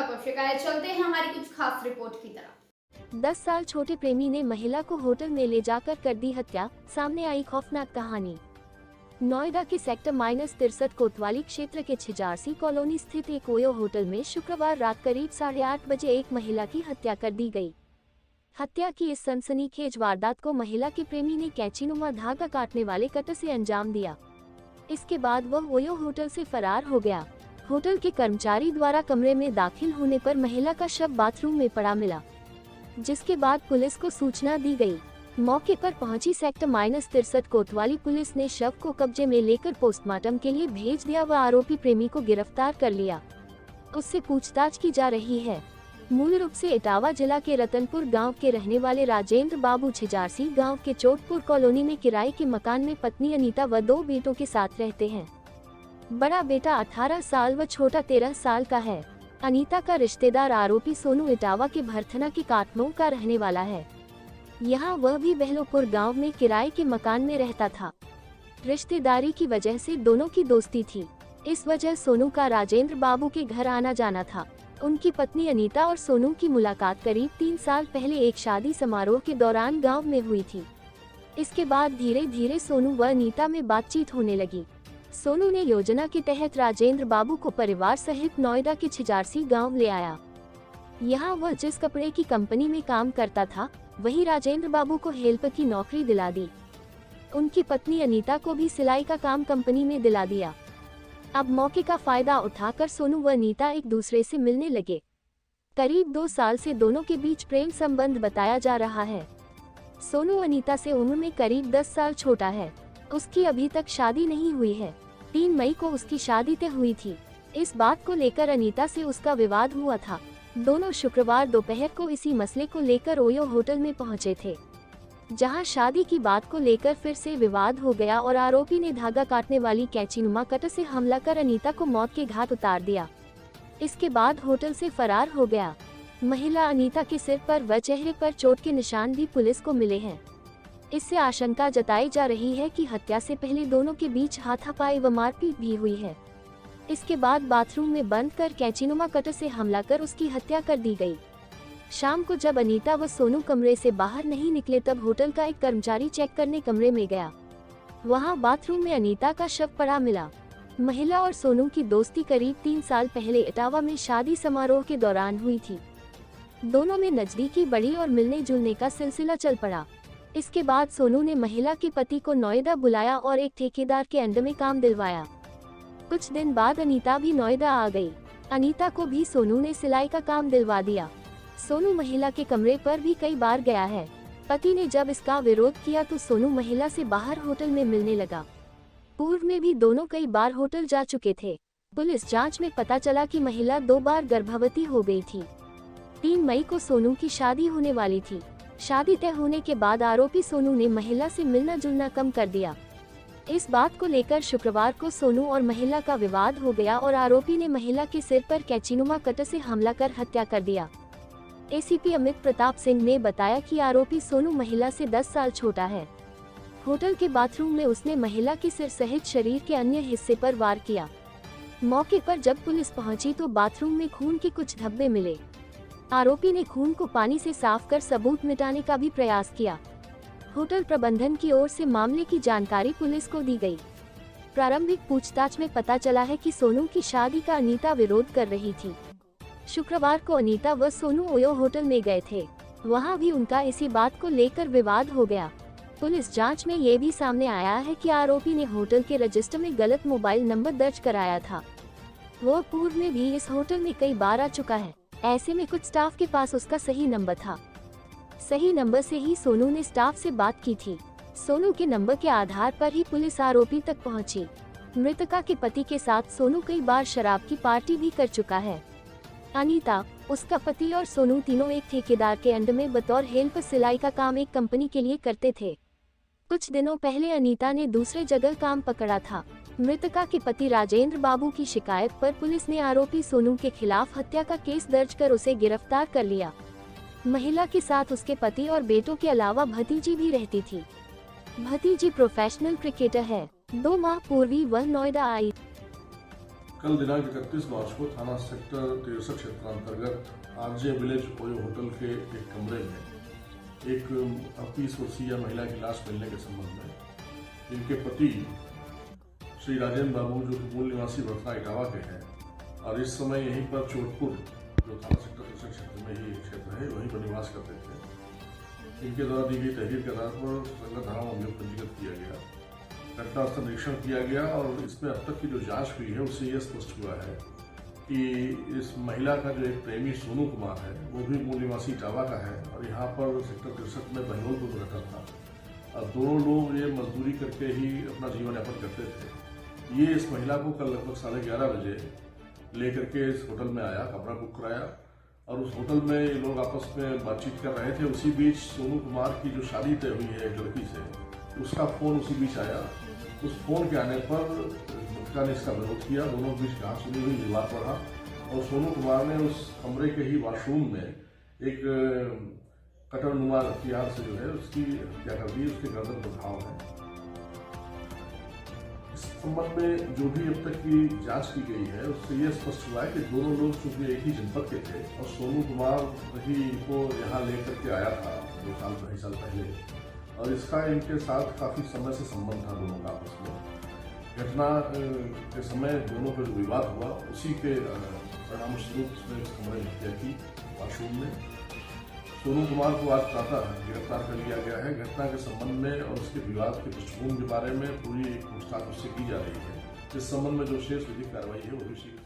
को शिकायत। चलते हैं हमारी कुछ खास रिपोर्ट की तरफ। 10 साल छोटे प्रेमी ने महिला को होटल में ले जाकर कर दी हत्या, सामने आई खौफनाक कहानी। नोएडा के सेक्टर -63 कोतवाली क्षेत्र के छिजारसी कॉलोनी स्थित एक ओयो होटल में शुक्रवार रात करीब 8:30 बजे एक महिला की हत्या कर दी गई। हत्या की इस सनसनीखेज वारदात को महिला के प्रेमी ने कैंचीनुमा धागा काटने वाले कटर से अंजाम दिया। इसके बाद वह ओयो होटल से फरार हो गया। होटल के कर्मचारी द्वारा कमरे में दाखिल होने पर महिला का शव बाथरूम में पड़ा मिला, जिसके बाद पुलिस को सूचना दी गई। मौके पर पहुंची सेक्टर -63 कोतवाली पुलिस ने शव को कब्जे में लेकर पोस्टमार्टम के लिए भेज दिया व आरोपी प्रेमी को गिरफ्तार कर लिया। उससे पूछताछ की जा रही है। मूल रूप से इटावा जिला के रतनपुर गांव के रहने वाले राजेंद्र बाबू छिजारसी गांव के चोटपुर कॉलोनी में किराए के मकान में पत्नी अनीता व 2 बेटों के साथ रहते हैं। बड़ा बेटा 18 साल व छोटा 13 साल का है। अनीता का रिश्तेदार आरोपी सोनू इटावा के भरथना के काटमों का रहने वाला है। यहाँ वह भी बहलोपुर गांव में किराए के मकान में रहता था। रिश्तेदारी की वजह से दोनों की दोस्ती थी। इस वजह सोनू का राजेंद्र बाबू के घर आना जाना था। उनकी पत्नी अनीता और सोनू की मुलाकात करीब 3 साल पहले एक शादी समारोह के दौरान गांव में हुई थी। इसके बाद धीरे धीरे सोनू व अनीता में बातचीत होने लगी। सोनू ने योजना के तहत राजेंद्र बाबू को परिवार सहित नोएडा के छिजारसी गांव ले आया। यहाँ वह जिस कपड़े की कंपनी में काम करता था, वहीं राजेंद्र बाबू को हेल्पर की नौकरी दिला दी। उनकी पत्नी अनीता को भी सिलाई का काम कंपनी में दिला दिया। अब मौके का फायदा उठाकर सोनू व अनीता एक दूसरे से मिलने लगे। करीब 2 साल से दोनों के बीच प्रेम संबंध बताया जा रहा है। सोनू अनीता से उम्र में करीब 10 साल छोटा है। उसकी अभी तक शादी नहीं हुई है। 3 मई को उसकी शादी तय हुई थी। इस बात को लेकर अनीता से उसका विवाद हुआ था। दोनों शुक्रवार दोपहर को इसी मसले को लेकर ओयो होटल में पहुंचे थे, जहां शादी की बात को लेकर फिर से विवाद हो गया और आरोपी ने धागा काटने वाली कैंचीनुमा कटर से हमला कर अनीता को मौत के घाट उतार दिया। इसके बाद होटल से फरार हो गया। महिला अनीता के सिर पर व चेहरे पर चोट के निशान भी पुलिस को मिले हैं। इससे आशंका जताई जा रही है कि हत्या से पहले दोनों के बीच हाथापाई व मारपीट भी हुई है। इसके बाद बाथरूम में बंद कर कैंचीनुमा कटर से हमला कर उसकी हत्या कर दी गई। शाम को जब अनीता व सोनू कमरे से बाहर नहीं निकले, तब होटल का एक कर्मचारी चेक करने कमरे में गया। वहां बाथरूम में अनीता का शव पड़ा मिला। महिला और सोनू की दोस्ती करीब 3 साल पहले इटावा में शादी समारोह के दौरान हुई थी। दोनों में नजदीकी बढ़ी और मिलने जुलने का सिलसिला चल पड़ा। इसके बाद सोनू ने महिला के पति को नोएडा बुलाया और एक ठेकेदार के अंडर में काम दिलवाया। कुछ दिन बाद अनीता भी नोएडा आ गई। अनीता को भी सोनू ने सिलाई का काम दिलवा दिया। सोनू महिला के कमरे पर भी कई बार गया है। पति ने जब इसका विरोध किया तो सोनू महिला से बाहर होटल में मिलने लगा। पूर्व में भी दोनों कई बार होटल जा चुके थे। पुलिस जांच में पता चला कि महिला 2 बार गर्भवती हो गई थी। 3 मई को सोनू की शादी होने वाली थी। शादी तय होने के बाद आरोपी सोनू ने महिला से मिलना जुलना कम कर दिया। इस बात को लेकर शुक्रवार को सोनू और महिला का विवाद हो गया और आरोपी ने महिला के सिर पर कैंचीनुमा कटर से हमला कर हत्या कर दिया। एसीपी अमित प्रताप सिंह ने बताया कि आरोपी सोनू महिला से 10 साल छोटा है। होटल के बाथरूम में उसने महिला के सिर सहित शरीर के अन्य हिस्से पर वार किया। मौके पर जब पुलिस पहुंची तो बाथरूम में खून के कुछ धब्बे मिले। आरोपी ने खून को पानी से साफ कर सबूत मिटाने का भी प्रयास किया। होटल प्रबंधन की ओर से मामले की जानकारी पुलिस को दी गई। प्रारंभिक पूछताछ में पता चला है कि सोनू की शादी का अनीता विरोध कर रही थी। शुक्रवार को अनीता व सोनू ओयो होटल में गए थे। वहां भी उनका इसी बात को लेकर विवाद हो गया। पुलिस जांच में ये भी सामने आया है कि आरोपी ने होटल के रजिस्टर में गलत मोबाइल नंबर दर्ज कराया था। वो पूर्व में भी इस होटल में कई बार आ चुका है। ऐसे में कुछ स्टाफ के पास उसका सही नंबर था। सही नंबर से ही सोनू ने स्टाफ से बात की थी। सोनू के नंबर के आधार पर ही पुलिस आरोपी तक पहुंची। मृतका के पति के साथ सोनू कई बार शराब की पार्टी भी कर चुका है। अनीता, उसका पति और सोनू तीनों एक ठेकेदार के अंडर में बतौर हेल्पर सिलाई का काम एक कंपनी के लिए करते थे। कुछ दिनों पहले अनीता ने दूसरे जगह काम पकड़ा था। मृतका के पति राजेंद्र बाबू की शिकायत पर पुलिस ने आरोपी सोनू के खिलाफ हत्या का केस दर्ज कर उसे गिरफ्तार कर लिया। महिला के साथ उसके पति और बेटों के अलावा भतीजी भी रहती थी। भतीजी प्रोफेशनल क्रिकेटर है। 2 माह पूर्व वह नोएडा आई। कल दिनांक 31 मार्च को थाना सेक्टर 63 क्षेत्रांतर्गत आरजे विलेज ओयो होटल के एक कमरे में एक 30 वर्षीय महिला की लाश मिलने के संबंध में इनके पति श्री राजेंद्र बाबू जो मूल निवासी वर्षा इटावा के हैं और इस समय यहीं पर चोटपुर जो थाना सेक्टर 63 क्षेत्र में ही क्षेत्र है वहीं पर निवास करते थे। इनके द्वारा दी गई तहरीर के आधार पर संगत धारा में अभियोग पंजीकृत किया गया, घटनास्थल निरीक्षण किया गया और इसमें अब तक की जो जांच हुई है उससे यह स्पष्ट हुआ है कि इस महिला का जो एक प्रेमी सोनू कुमार है वो भी मूल निवासी इटावा का है और यहाँ पर सेक्टर 63 में बहनोलपुर में रहता था और दोनों लोग ये मजदूरी करके ही अपना जीवन यापन करते थे। ये इस महिला को कल लगभग 11:30 बजे लेकर के इस होटल में आया, कमरा बुक कराया और उस होटल में ये लोग आपस में बातचीत कर रहे थे। उसी बीच सोनू कुमार की जो शादी तय हुई है एक लड़की से, उसका फोन उसी बीच आया। उस फोन के आने पर मृतका ने इसका विरोध किया, दोनों के बीच कहा सुनी हुई विवाद बढ़ा और सोनू कुमार ने उस कमरे के ही वॉशरूम में एक कटर नुमा हथियार से जो है उसकी हत्या कर दी। उसके गर्दन पर घाव है। इस संबंध में जो भी अब तक की जांच की गई है उससे यह स्पष्ट हुआ है कि दोनों लोग चूंकि एक ही जनपद के थे और सोनू कुमार ही इनको यहाँ लेकर के आया था 2 साल पहले और इसका इनके साथ काफी समय से संबंध था दोनों का आपस में। घटना के समय दोनों का जो विवाद हुआ उसी के परिणाम स्वरूप उसने इस कमरे में हत्या की वॉशरूम में। सोनू कुमार को आज प्रातः गिरफ्तार कर लिया गया है। घटना के संबंध में और उसके विवाद के पृष्ठभूमि के बारे में पूरी पूछताछ उससे की जा रही है। इस संबंध में जो शेष विधिक कार्रवाई है वो भी शीघ्र